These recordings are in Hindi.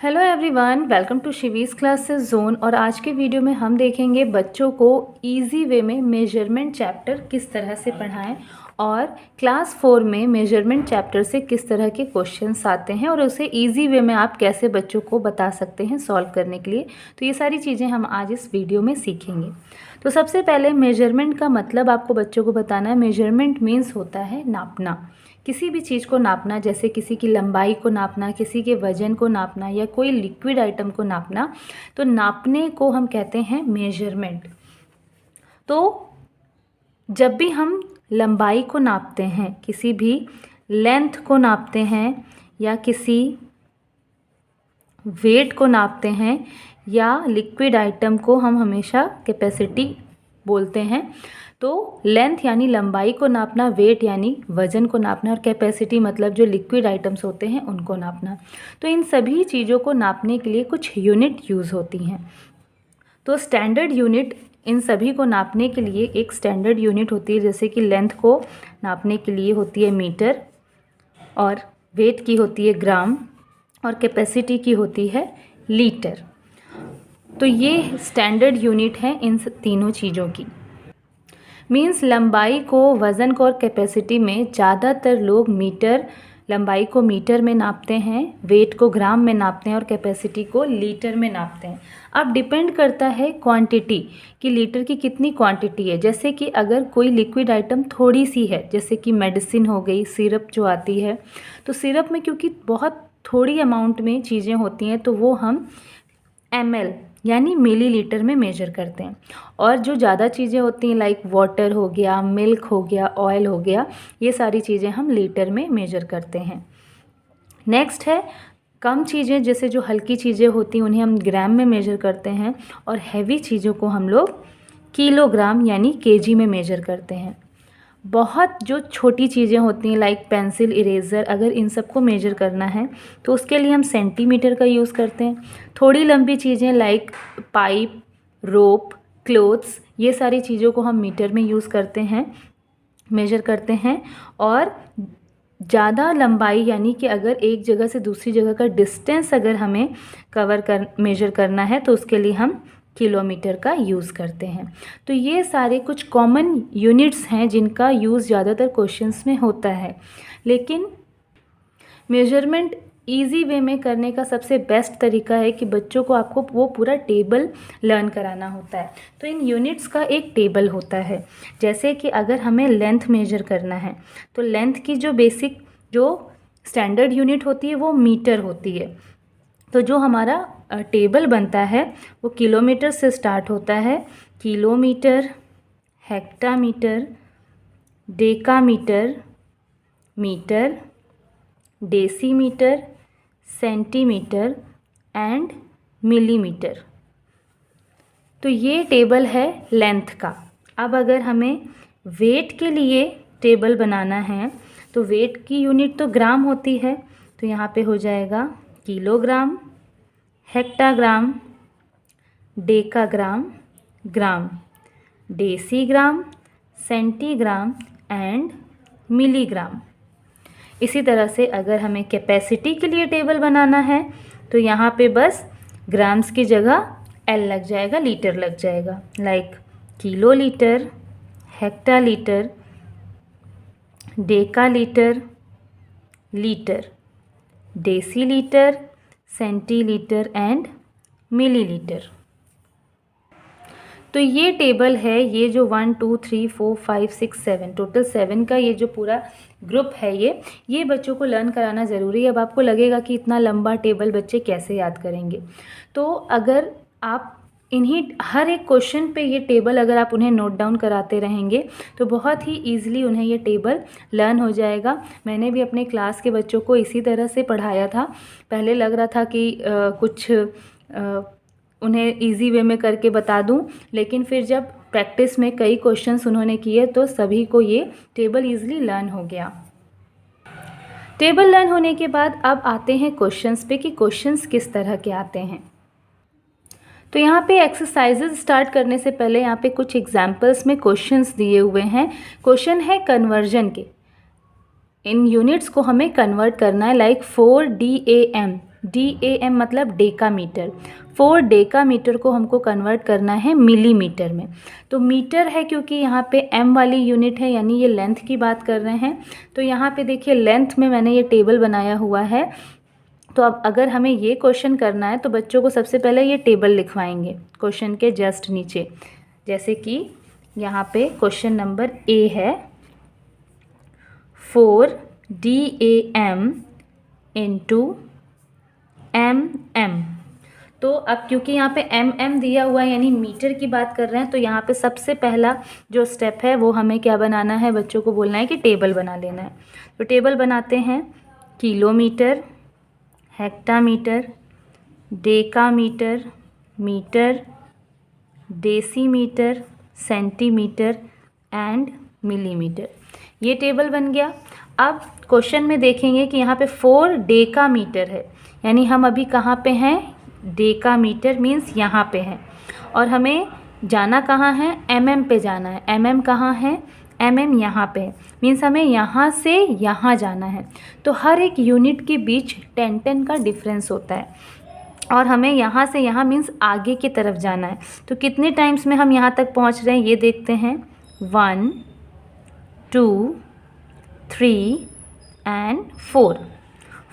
Hello everyone, welcome to Shivi's classes zone. और आज के वीडियो में हम देखेंगे बच्चों को इजी वे में मेजरमेंट चैप्टर किस तरह से पढ़ाएं और क्लास 4 में मेजरमेंट चैप्टर से किस तरह के क्वेश्चंस आते हैं और उसे इजी वे में आप कैसे बच्चों को बता सकते हैं सॉल्व करने के लिए। तो ये सारी चीज़ें हम आज इस वीडियो में सीखेंगे। तो सबसे पहले मेजरमेंट का मतलब आपको बच्चों को बताना है। मेजरमेंट मीन्स होता है नापना, किसी भी चीज़ को नापना, जैसे किसी की लंबाई को नापना, किसी के वजन को नापना या कोई लिक्विड आइटम को नापना। तो नापने को हम कहते हैं मेजरमेंट। तो जब भी हम लंबाई को नापते हैं, किसी भी लेंथ को नापते हैं या किसी वेट को नापते हैं या लिक्विड आइटम को हम हमेशा कैपेसिटी बोलते हैं। तो लेंथ यानी लंबाई को नापना, वेट यानी वज़न को नापना और कैपेसिटी मतलब जो लिक्विड आइटम्स होते हैं उनको नापना। तो इन सभी चीज़ों को नापने के लिए कुछ यूनिट यूज़ होती हैं। तो स्टैंडर्ड यूनिट, इन सभी को नापने के लिए एक स्टैंडर्ड यूनिट होती है। जैसे कि लेंथ को नापने के लिए होती है मीटर, और वेट की होती है ग्राम, और कैपेसिटी की होती है लीटर। तो ये स्टैंडर्ड यूनिट है इन तीनों चीज़ों की। मीन्स लंबाई को, वज़न को और कैपेसिटी में ज़्यादातर लोग लंबाई को मीटर में नापते हैं, वेट को ग्राम में नापते हैं और कैपेसिटी को लीटर में नापते हैं। अब डिपेंड करता है क्वांटिटी कि लीटर की कितनी क्वांटिटी है। जैसे कि अगर कोई लिक्विड आइटम थोड़ी सी है, जैसे कि मेडिसिन हो गई, सिरप जो आती है, तो सिरप में क्योंकि बहुत थोड़ी अमाउंट में चीज़ें होती हैं तो वो हम ml यानी मिलीलीटर में मेजर करते हैं। और जो ज़्यादा चीज़ें होती हैं लाइक वाटर हो गया, मिल्क हो गया, ऑयल हो गया, ये सारी चीज़ें हम लीटर में मेजर करते हैं। नेक्स्ट है कम चीज़ें, जैसे जो हल्की चीज़ें होती हैं उन्हें हम ग्राम में मेजर करते हैं, और हैवी चीज़ों को हम लोग किलोग्राम यानी केजी में मेजर करते हैं। बहुत जो छोटी चीज़ें होती हैं लाइक पेंसिल, इरेज़र, अगर इन सबको मेजर करना है तो उसके लिए हम सेंटीमीटर का यूज़ करते हैं। थोड़ी लंबी चीज़ें लाइक पाइप, रोप, क्लोथ्स, ये सारी चीज़ों को हम मीटर में यूज़ करते हैं, मेजर करते हैं। और ज़्यादा लंबाई यानी कि अगर एक जगह से दूसरी जगह का डिस्टेंस अगर हमें मेजर करना है तो उसके लिए हम किलोमीटर का यूज़ करते हैं। तो ये सारे कुछ कॉमन यूनिट्स हैं जिनका यूज़ ज़्यादातर क्वेश्चंस में होता है। लेकिन मेजरमेंट इजी वे में करने का सबसे बेस्ट तरीका है कि बच्चों को आपको वो पूरा टेबल लर्न कराना होता है। तो इन यूनिट्स का एक टेबल होता है। जैसे कि अगर हमें लेंथ मेजर करना है तो लेंथ की जो बेसिक जो स्टैंडर्ड यूनिट होती है वो मीटर होती है। तो जो हमारा टेबल बनता है वो किलोमीटर से स्टार्ट होता है। Kilometre, hectometre, decametre, metre, decimetre, centimetre and millimetre. तो ये टेबल है लेंथ का। अब अगर हमें वेट के लिए टेबल बनाना है तो वेट की यूनिट तो ग्राम होती है, तो यहाँ पे हो जाएगा kilogram, हेक्टाग्राम, decagram, gram, decigram, centigram and milligram. इसी तरह से अगर हमें कैपेसिटी के लिए टेबल बनाना है तो यहाँ पे बस ग्राम्स की जगह एल लग जाएगा, लीटर लग जाएगा। Like kilolitre, hectolitre, decalitre, litre, decilitre, centilitre and millilitre. तो ये टेबल है, ये जो 1 2 3 4 5 6 7 टोटल 7 का ये जो पूरा ग्रुप है, ये बच्चों को लर्न कराना ज़रूरी है। अब आपको लगेगा कि इतना लंबा टेबल बच्चे कैसे याद करेंगे। तो अगर आप इन्हीं हर एक क्वेश्चन पे ये टेबल अगर आप उन्हें नोट डाउन कराते रहेंगे तो बहुत ही ईजिली उन्हें ये टेबल लर्न हो जाएगा। मैंने भी अपने क्लास के बच्चों को इसी तरह से पढ़ाया था। पहले लग रहा था कि कुछ उन्हें इजी वे में करके बता दूं, लेकिन फिर जब प्रैक्टिस में कई क्वेश्चंस उन्होंने किए तो सभी को ये टेबल इजीली लर्न हो गया। टेबल लर्न होने के बाद अब आते हैं क्वेश्चंस पे कि क्वेश्चंस किस तरह के आते हैं। तो यहाँ पे एक्सरसाइजेज स्टार्ट करने से पहले यहाँ पे कुछ एग्जाम्पल्स में क्वेश्चंस दिए हुए हैं। क्वेश्चन है कन्वर्जन के। इन यूनिट्स को हमें कन्वर्ट करना है, लाइक 4 DAM DAM मतलब डेका मीटर। 4 डेका मीटर को हमको कन्वर्ट करना है मिलीमीटर में। तो मीटर है क्योंकि यहाँ पे m वाली यूनिट है, यानी ये लेंथ की बात कर रहे हैं। तो यहाँ पे देखिए लेंथ में मैंने ये टेबल बनाया हुआ है। तो अब अगर हमें ये क्वेश्चन करना है तो बच्चों को सबसे पहले ये टेबल लिखवाएंगे क्वेश्चन के जस्ट नीचे। जैसे कि यहाँ पे क्वेश्चन नंबर A है 4 DAM इंटू MM। तो अब क्योंकि यहाँ पे MM दिया हुआ है यानी मीटर की बात कर रहे हैं, तो यहाँ पे सबसे पहला जो स्टेप है वो हमें क्या बनाना है, बच्चों को बोलना है कि टेबल बना लेना है। तो टेबल बनाते हैं। Kilometre, hectometre, decametre, metre, decimetre, centimetre and millimetre, ये टेबल बन गया। अब क्वेश्चन में देखेंगे कि यहाँ पे 4 डेकामीटर है, यानी हम अभी कहाँ पे हैं, डेकामीटर मीन्स यहाँ पे हैं। और हमें जाना कहाँ है, mm पे जाना है। mm कहाँ है, mm यहाँ पे है, मीन्स हमें यहाँ से यहाँ जाना है। तो हर एक यूनिट के बीच 10-10 का डिफरेंस होता है और हमें यहाँ से यहाँ मीन्स आगे की तरफ जाना है। तो कितने टाइम्स में हम यहाँ तक पहुँच रहे हैं ये देखते हैं। 1 2 3 एंड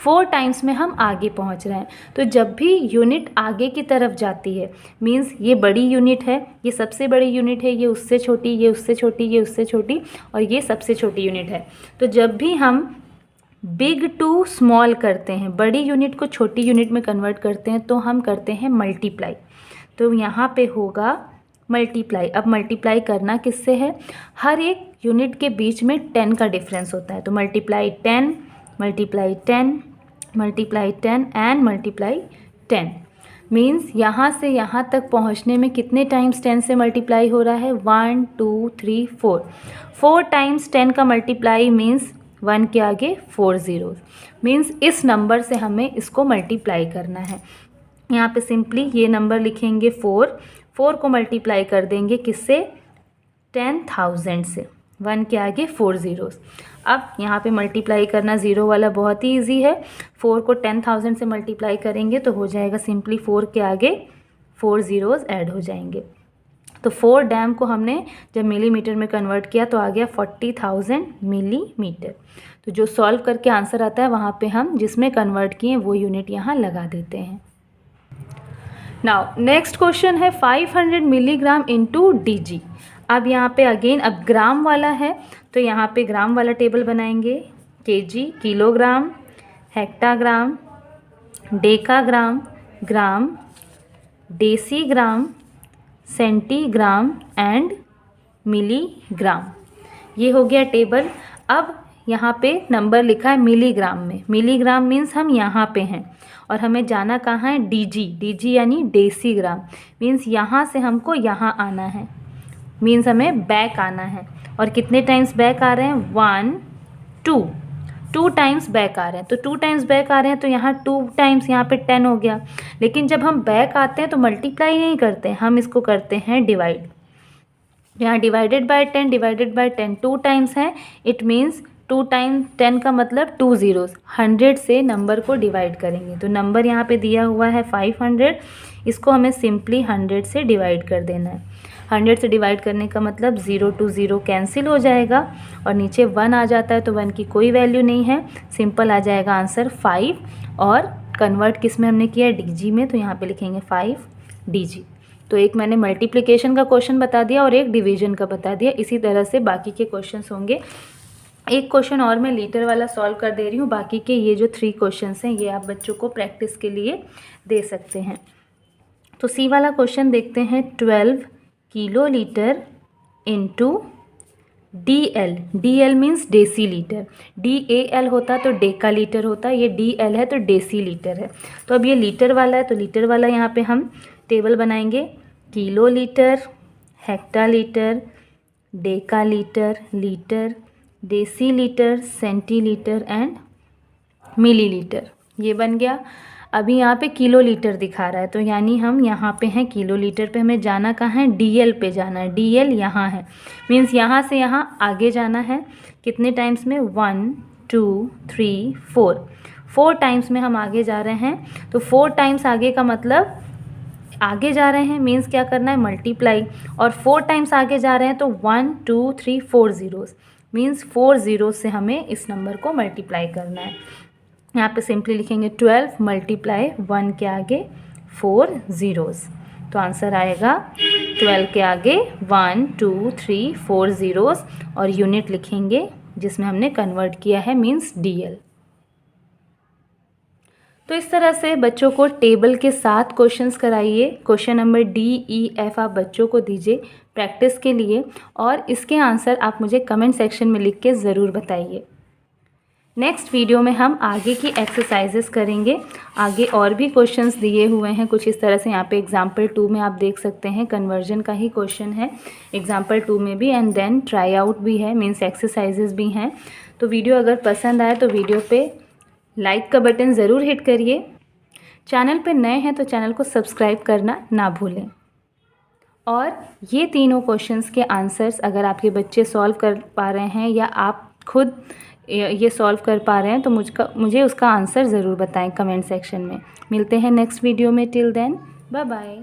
4 टाइम्स में हम आगे पहुंच रहे हैं। तो जब भी यूनिट आगे की तरफ जाती है मीन्स ये बड़ी यूनिट है, ये सबसे बड़ी यूनिट है, ये उससे छोटी, ये उससे छोटी, ये उससे छोटी और ये सबसे छोटी यूनिट है। तो जब भी हम बिग टू स्मॉल करते हैं, बड़ी यूनिट को छोटी यूनिट में कन्वर्ट करते हैं, तो हम करते हैं मल्टीप्लाई। तो यहाँ पे होगा मल्टीप्लाई। अब मल्टीप्लाई करना किससे है, हर एक यूनिट के बीच में 10 का डिफरेंस होता है। तो multiply 10, multiply 10, multiply 10 and multiply 10 means यहाँ से यहाँ तक पहुँचने में कितने टाइम्स 10 से मल्टीप्लाई हो रहा है, 1 2 3 4 टाइम्स 10 का मल्टीप्लाई मीन्स 1 के आगे 4 ज़ीरो, मीन्स इस नंबर से हमें इसको मल्टीप्लाई करना है। यहाँ पे सिंपली ये नंबर लिखेंगे 4 को मल्टीप्लाई कर देंगे किससे, 10,000 से, 1 के आगे 4 ज़ीरोज़। अब यहाँ पे मल्टीप्लाई करना ज़ीरो वाला बहुत ही इजी है। 4 को 10,000 से मल्टीप्लाई करेंगे तो हो जाएगा सिंपली 4 के आगे 4 ज़ीरोज़ ऐड हो जाएंगे। तो 4 डैम को हमने जब मिलीमीटर में कन्वर्ट किया तो आ गया 40,000 मिलीमीटर। तो जो सॉल्व करके आंसर आता है वहाँ पे हम जिसमें कन्वर्ट किए वो यूनिट यहाँ लगा देते हैं। नाउ नेक्स्ट क्वेश्चन है 500 मिलीग्राम इंटू DG। अब यहाँ पे अगेन अब ग्राम वाला है तो यहाँ पे ग्राम वाला टेबल बनाएंगे। KG kilogram, हेक्टाग्राम, decagram, gram, decigram, centigram and milligram, ये हो गया टेबल। अब यहाँ पे नंबर लिखा है मिलीग्राम में। मिलीग्राम मीन्स हम यहाँ पे हैं और हमें जाना कहाँ है, DG यानी डेसीग्राम, मीन्स यहाँ से हमको यहाँ आना है, मीन्स हमें बैक आना है। और कितने टाइम्स बैक आ रहे हैं, 1 2 टाइम्स बैक आ रहे हैं। तो 2 टाइम्स बैक आ रहे हैं तो यहाँ 2 टाइम्स यहाँ पे 10 हो गया। लेकिन जब हम बैक आते हैं तो मल्टीप्लाई नहीं करते, हम इसको करते हैं डिवाइड। यहाँ डिवाइडेड बाय 10 2 टाइम्स है, इट मीन्स 2 टाइम्स 10 का मतलब 2 ज़ीरोज़। 100 से नंबर को डिवाइड करेंगे तो नंबर यहाँ पे दिया हुआ है 500, इसको हमें सिंपली 100 से डिवाइड कर देना है। 100 से डिवाइड करने का मतलब 0 to 0 कैंसिल हो जाएगा और नीचे 1 आ जाता है तो 1 की कोई वैल्यू नहीं है, सिंपल आ जाएगा आंसर 5। और कन्वर्ट किस में हमने किया है, DG में, तो यहाँ पे लिखेंगे 5 DG। तो एक मैंने मल्टीप्लिकेशन का क्वेश्चन बता दिया और एक डिवीजन का बता दिया। इसी तरह से बाकी के क्वेश्चंस होंगे। एक क्वेश्चन और मैं लीटर वाला सॉल्व कर दे रही हूँ, बाकी के ये जो 3 क्वेश्चंस हैं ये आप बच्चों को प्रैक्टिस के लिए दे सकते हैं। तो सी वाला क्वेश्चन देखते हैं। 12 kilolitre into DL means decilitre, DAL होता तो डेका लीटर होता, ये DL है तो डेसी लीटर है। तो अब ये लीटर वाला है तो लीटर वाला यहाँ पे हम टेबल बनाएंगे। Kilolitre, hectolitre, decalitre, litre, decilitre, centilitre and millilitre, ये बन गया। अभी यहाँ पे किलो लीटर दिखा रहा है तो यानी हम यहाँ पे हैं किलो लीटर पे, हमें जाना कहाँ है, DL पे जाना है। DL यहाँ है, मीन्स यहाँ से यहाँ आगे जाना है। कितने टाइम्स में, 1 2 3 4 4 टाइम्स में हम आगे जा रहे हैं, तो 4 टाइम्स आगे का मतलब आगे जा रहे हैं मीन्स क्या करना है, मल्टीप्लाई। और 4 टाइम्स आगे जा रहे हैं तो 1 2 3 4 ज़ीरोज़ मीन्स 4 ज़ीरोज़ से हमें इस नंबर को मल्टीप्लाई करना है। यहाँ पे सिंपली लिखेंगे 12 मल्टीप्लाई 1 के आगे 4 ज़ीरोज़, तो आंसर आएगा 12 के आगे 1 2 3 4 ज़ीरोज़ और यूनिट लिखेंगे जिसमें हमने कन्वर्ट किया है मीन्स DL। तो इस तरह से बच्चों को टेबल के 7 क्वेश्चंस कराइए। Question number D, E, F आप बच्चों को दीजिए प्रैक्टिस के लिए और इसके आंसर आप मुझे कमेंट सेक्शन में लिख के ज़रूर बताइए। नेक्स्ट वीडियो में हम आगे की एक्सरसाइजेस करेंगे। आगे और भी क्वेश्चंस दिए हुए हैं कुछ इस तरह से। यहाँ पे एग्जाम्पल 2 में आप देख सकते हैं कन्वर्जन का ही क्वेश्चन है एग्जाम्पल 2 में भी, एंड देन ट्राई आउट भी है मीन्स एक्सरसाइजेस भी हैं। तो वीडियो अगर पसंद आए तो वीडियो पे लाइक का बटन ज़रूर हिट करिए। चैनल पे नए हैं तो चैनल को सब्सक्राइब करना ना भूलें। और ये तीनों क्वेश्चंस के आंसर्स अगर आपके बच्चे सॉल्व कर पा रहे हैं या आप खुद ये सॉल्व कर पा रहे हैं तो मुझे उसका आंसर ज़रूर बताएं कमेंट सेक्शन में। मिलते हैं नेक्स्ट वीडियो में, टिल देन बाय बाय।